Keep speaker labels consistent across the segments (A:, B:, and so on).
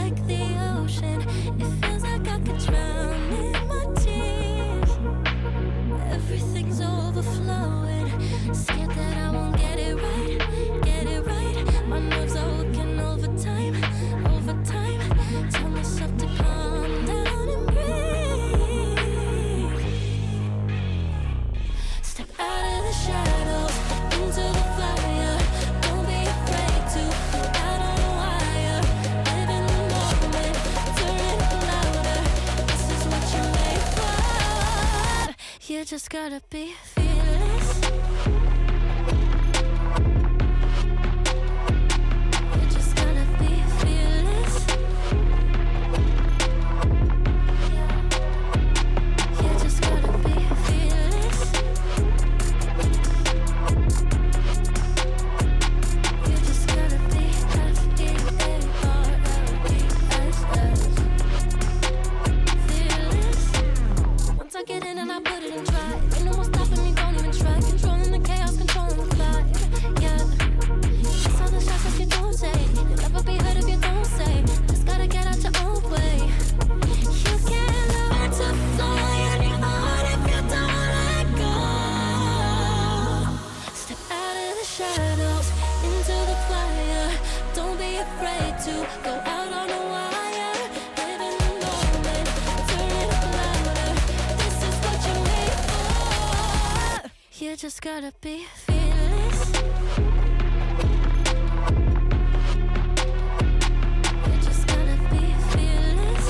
A: like the ocean. It feels like I could drown in my tears. Everything's overflowing. Scared that I won't get it right, get it right. My nerves are working overtime, overtime. Tell myself to calm down and breathe. Step out of the shadows, into the fire. Don't be afraid to go out on a wire. Live in the moment, turn it louder. This is what you're made for. You just gotta be fearless. You just gotta be fearless. You just gotta be fearless. You just gotta be F-E-A-R-L-E-S-S. Fearless. Once I get in and I put it in drive, ain't no more stopping me, don't even try. Controlling the chaos, controlling the vibe. Yeah. That's all the shots that you don't take. You'll never be heard if you don't say. Just gotta get out your own way. You can't learn to fly anymore if you don't let go. Step out of the shadows, into the fire. Don't be afraid to go out on a wire. Live in the moment, turn it louder. This is what you're made for. You just gotta be fearless. You just gotta be fearless.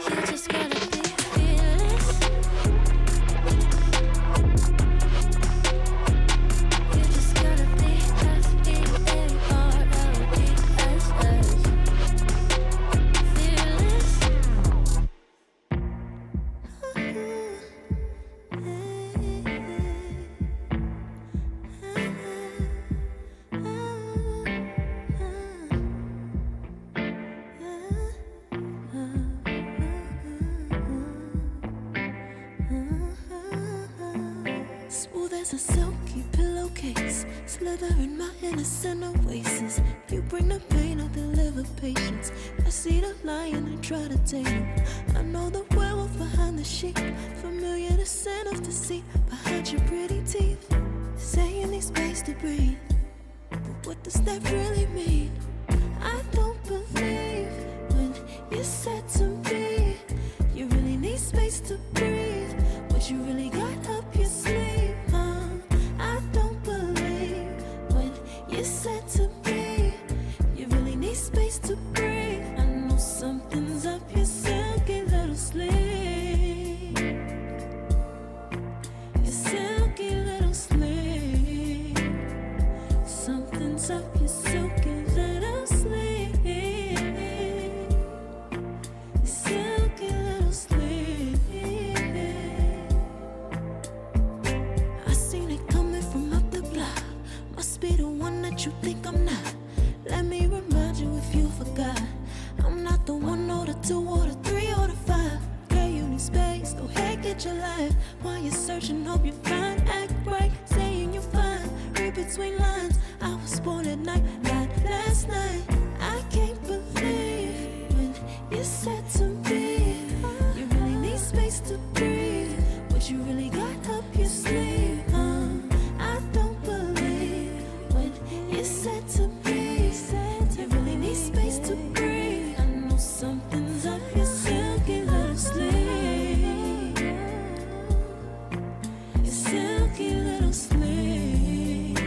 A: You just gotta be fearless. You just gotta be F-E-A-R-L-E-S-S. Fearless. Smooth as a silky pillowcase, slither in my innocent oasis. You bring the pain, I deliver patience. I see the lion and try to tame him. I know the werewolf behind the sheep, familiar the scent of deceit behind your pretty teeth. Say you need space to breathe, but what does that really mean? I don't believe when you said to me you really need space to breathe. What you really got up your sleeve, huh? I don't believe when you said to me you really need space to breathe. I know something's up your silky little sleeve. Your silky little sleeve. Something's up your silky little sleeve. Your silky little sleeve. I seen it coming from up the block. Must be the one that you think I'm not. Let me remind you if you forgot. I'm not the one or the two or the three or the five. Okay, you need space, go ahead, get your life. While you're searching, hope you find, act right, saying you're fine. Read between lines, I was born at night, not last night. I can't believe when you said to me you really need space to breathe. What you really got up your sleeve, huh? I don't believe when you said to me you really need space to breathe. I know something's up your silky little sleeve. Your silky little sleeve.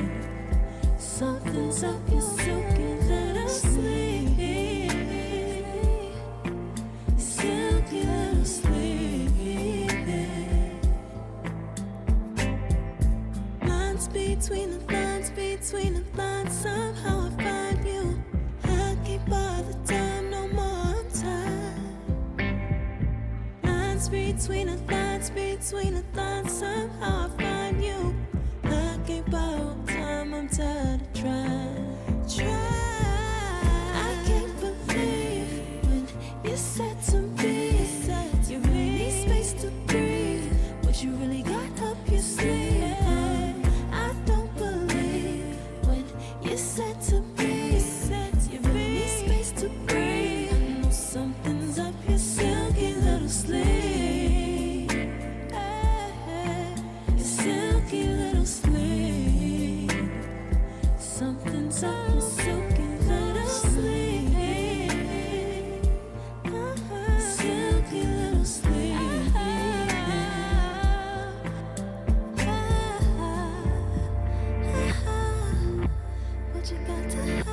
A: Something's up your silky little sleeve. Silky little sleeve. Lines between the lines, between the lines. Somehow I find you. I can't bother time no more. I'm tired. Lines between the lines, between the lines. Somehow I find you. I can't borrow time. I'm tired of trying. I can't believe when you said to me you really need space to breathe. What you really got up your sleeve. I don't believe when you said sucking, silky little sleep. Silky little sleep. What you got to